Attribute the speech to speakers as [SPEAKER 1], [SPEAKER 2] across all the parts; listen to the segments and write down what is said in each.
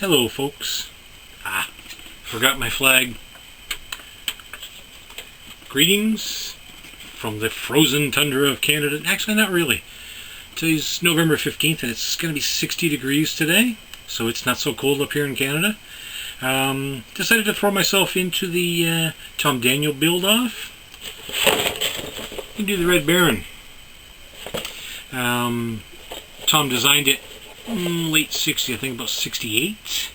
[SPEAKER 1] Hello, folks. Forgot my flag. Greetings from the frozen tundra of Canada. Actually, not really. Today's November 15th, and it's going to be 60 degrees today, so it's not so cold up here in Canada. Decided to throw myself into the Tom Daniel build-off and do the Red Baron. Tom designed it late 60s, I think about 68,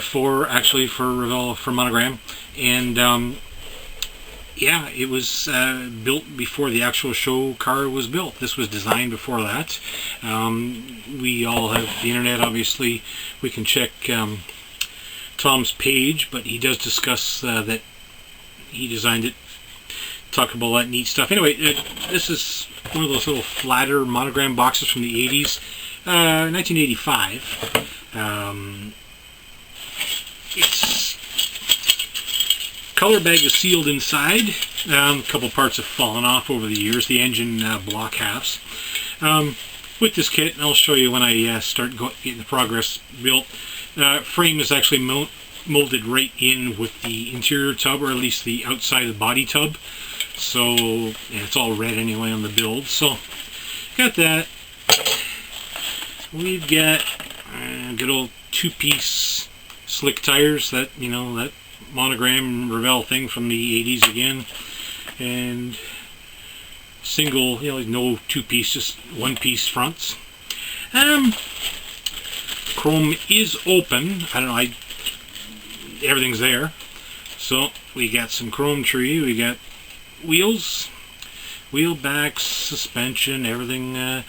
[SPEAKER 1] for Revell, for Monogram, and yeah, it was built before the actual show car was built. This was designed before that. We all have the internet, obviously. We can check Tom's page, but he does discuss that he designed it, talk about all that neat stuff. Anyway, this is one of those little flatter Monogram boxes from the 80s, 1985. Its color bag is sealed inside. A couple parts have fallen off over the years, the engine block halves. With this kit, and I'll show you when I start getting the progress built, frame is actually molded right in with the interior tub, or at least the outside of the body tub. So, and it's all red anyway on the build. So, got that. We've got good old two-piece slick tires, that Monogram Revell thing from the 80s again, and single, no two-piece, just one-piece fronts. Chrome is open. I don't know, everything's there. So we got some chrome tree, we got wheels, wheel backs, suspension, everything,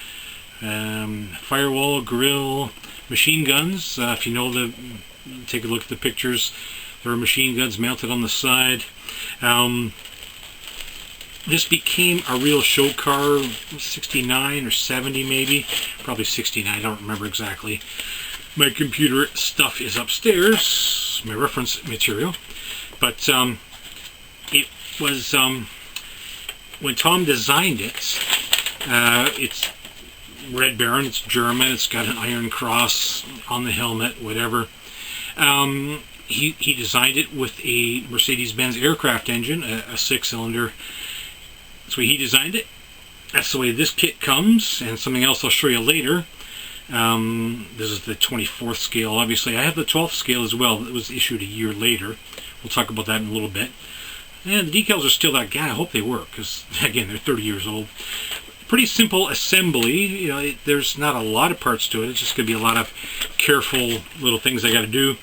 [SPEAKER 1] firewall, grill, machine guns. If you know take a look at the pictures, there are machine guns mounted on the side. This became a real show car, 69 or 70 maybe, probably 69, I don't remember exactly. My computer stuff is upstairs, my reference material, but it was, when Tom designed it, it's Red Baron, it's German, it's got an iron cross on the helmet, whatever. He designed it with a Mercedes-Benz aircraft engine, a six-cylinder. That's the way he designed it. That's the way this kit comes, and something else I'll show you later. This is the 24th scale, obviously. I have the 12th scale as well. It was issued a year later. We'll talk about that in a little bit. And the decals are still that guy. I hope they work, because, again, they're 30 years old. Pretty simple assembly. There's not a lot of parts to it. It's just going to be a lot of careful little things I got to do.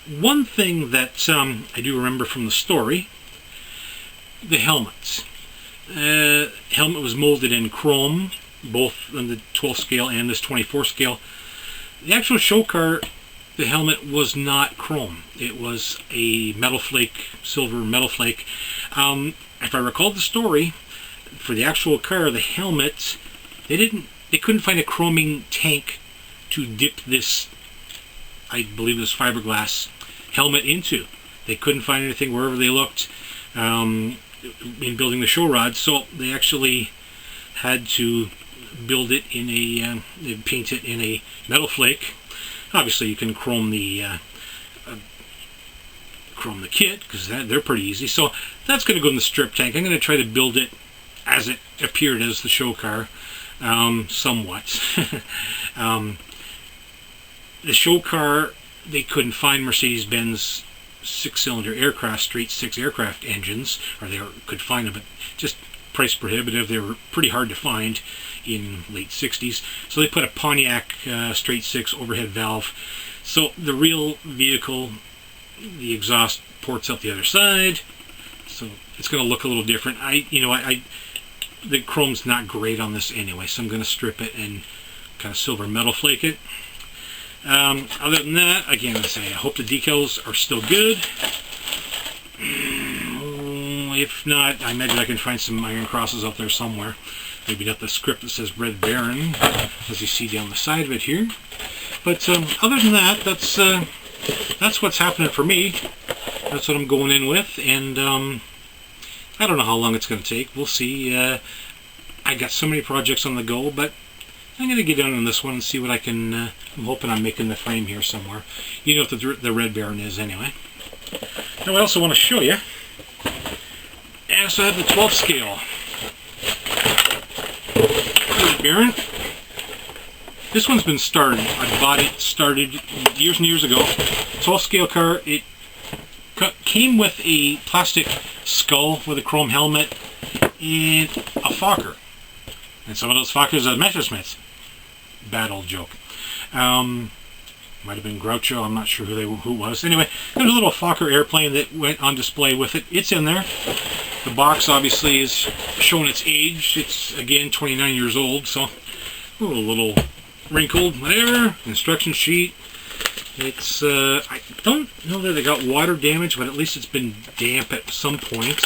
[SPEAKER 1] One thing that I do remember from the story, the helmets. Helmet was molded in chrome, both on the 12th scale and this 24th scale. The actual show car, the helmet was not chrome. It was a metal flake, silver metal flake. If I recall the story, for the actual car, the helmet, they couldn't find a chroming tank to dip this, I believe this fiberglass helmet into. They couldn't find anything wherever they looked in building the show rod, so they actually had to build it in paint it in a metal flake. Obviously you can chrome the kit, because they're pretty easy. So that's going to go in the strip tank. I'm going to try to build it as it appeared as the show car, somewhat. The show car, they couldn't find Mercedes-Benz six-cylinder aircraft, straight six aircraft engines, or they could find them, but just price prohibitive. They were pretty hard to find in late 60s. So they put a Pontiac straight six overhead valve. So the real vehicle, the exhaust ports out the other side. So it's going to look a little different. The chrome's not great on this anyway, so I'm going to strip it and kind of silver metal flake it. Other than that, again, I hope the decals are still good. If not, I imagine I can find some iron crosses out there somewhere. Maybe not the script that says Red Baron, as you see down the side of it here. But other than that, that's what's happening for me. That's what I'm going in with, and I don't know how long it's going to take. We'll see. I got so many projects on the go, but I'm going to get down on this one and see what I can, I'm hoping I'm making the frame here somewhere. You know what the Red Baron is anyway. Now I also want to show you, I also have the 12 scale Red Baron. This one's been started. I bought it, started years and years ago. 12 scale car. It came with a plastic skull with a chrome helmet and a Fokker. And some of those Fokkers are Messerschmitts. Bad old joke. Might have been Groucho. I'm not sure who it was. Anyway, there's a little Fokker airplane that went on display with it. It's in there. The box obviously is showing its age. It's again 29 years old, so a little wrinkled, whatever. Instruction sheet. It's I don't know that it got water damage, but at least it's been damp at some point.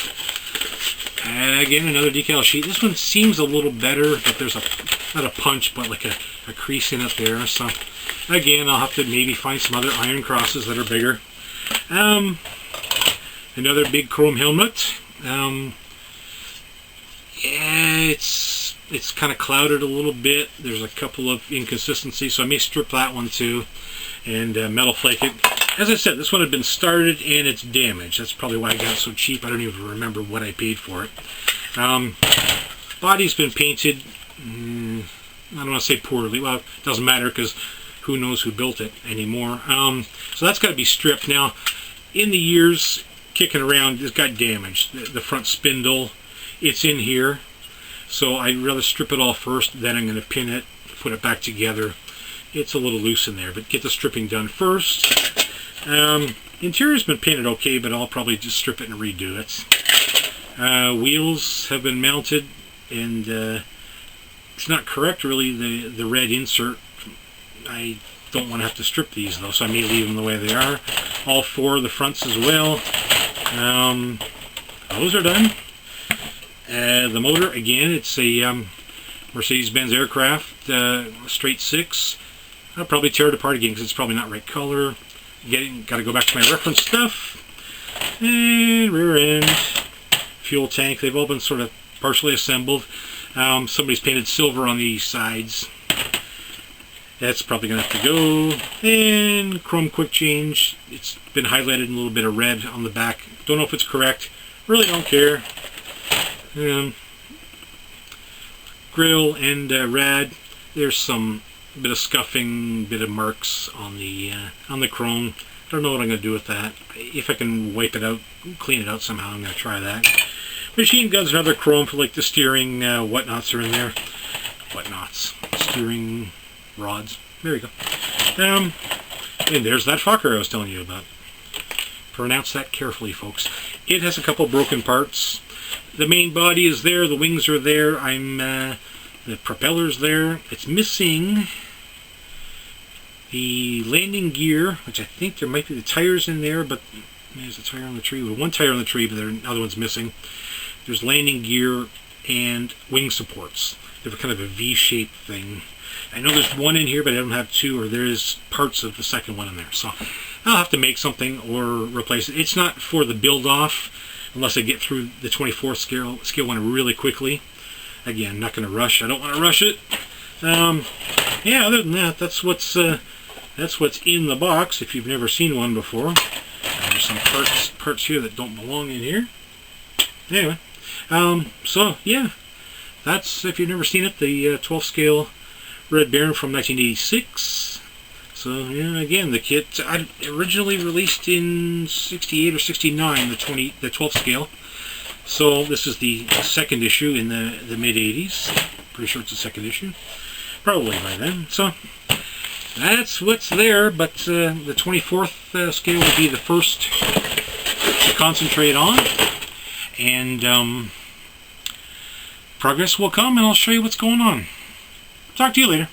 [SPEAKER 1] Again, another decal sheet. This one seems a little better, but there's not a punch, but like a crease in it there. So again, I'll have to maybe find some other iron crosses that are bigger. Another big chrome helmet. Yeah, it's kind of clouded a little bit. There's a couple of inconsistencies, so I may strip that one too and metal flake it. As I said, this one had been started and it's damaged. That's probably why I got it so cheap. I don't even remember what I paid for it. Body's been painted, I don't want to say poorly. Well, it doesn't matter because who knows who built it anymore. So that's got to be stripped. Now, in the years kicking around, it's got damaged. The front spindle, it's in here. So I'd rather strip it all first, then I'm going to pin it, put it back together. It's a little loose in there, but get the stripping done first. Interior's been painted okay, but I'll probably just strip it and redo it. Wheels have been mounted, and it's not correct really, the red insert. I don't want to have to strip these though, so I may leave them the way they are. All four of the fronts as well. Those are done. The motor, again, it's a Mercedes-Benz aircraft, straight six. I'll probably tear it apart again because it's probably not right color. Got to go back to my reference stuff. And rear end, fuel tank. They've all been sort of partially assembled. Somebody's painted silver on the sides. That's probably going to have to go. And chrome quick change. It's been highlighted in a little bit of red on the back. Don't know if it's correct. Really don't care. Grill and rad. There's some bit of scuffing, bit of marks on the chrome. I don't know what I'm going to do with that. If I can wipe it out, clean it out somehow, I'm going to try that. Machine guns and other chrome for like the steering whatnots are in there. Whatnots. Steering rods. There you go. And there's that Fokker I was telling you about. Pronounce that carefully, folks. It has a couple broken parts. The main body is there. The wings are there. The propeller's there. It's missing the landing gear, which I think there might be the tires in there, but there's a tire on the tree. Well, one tire on the tree, but the other one's missing. There's landing gear and wing supports. They're kind of a V-shaped thing. I know there's one in here, but I don't have two, or there's parts of the second one in there. So I'll have to make something or replace it. It's not for the build-off unless I get through the 24th scale one really quickly. Again, not going to rush. I don't want to rush it. Yeah, other than that, that's what's in the box. If you've never seen one before, there's some parts here that don't belong in here. Anyway, so yeah, that's, if you've never seen it, the 12 scale Red Baron from 1986. So yeah, again, the kit I originally released in 68 or 69, the 12 scale. So this is the second issue in the mid-80s. Pretty sure it's the second issue. Probably by then. So that's what's there, but the 24th scale will be the first to concentrate on. And progress will come, and I'll show you what's going on. Talk to you later.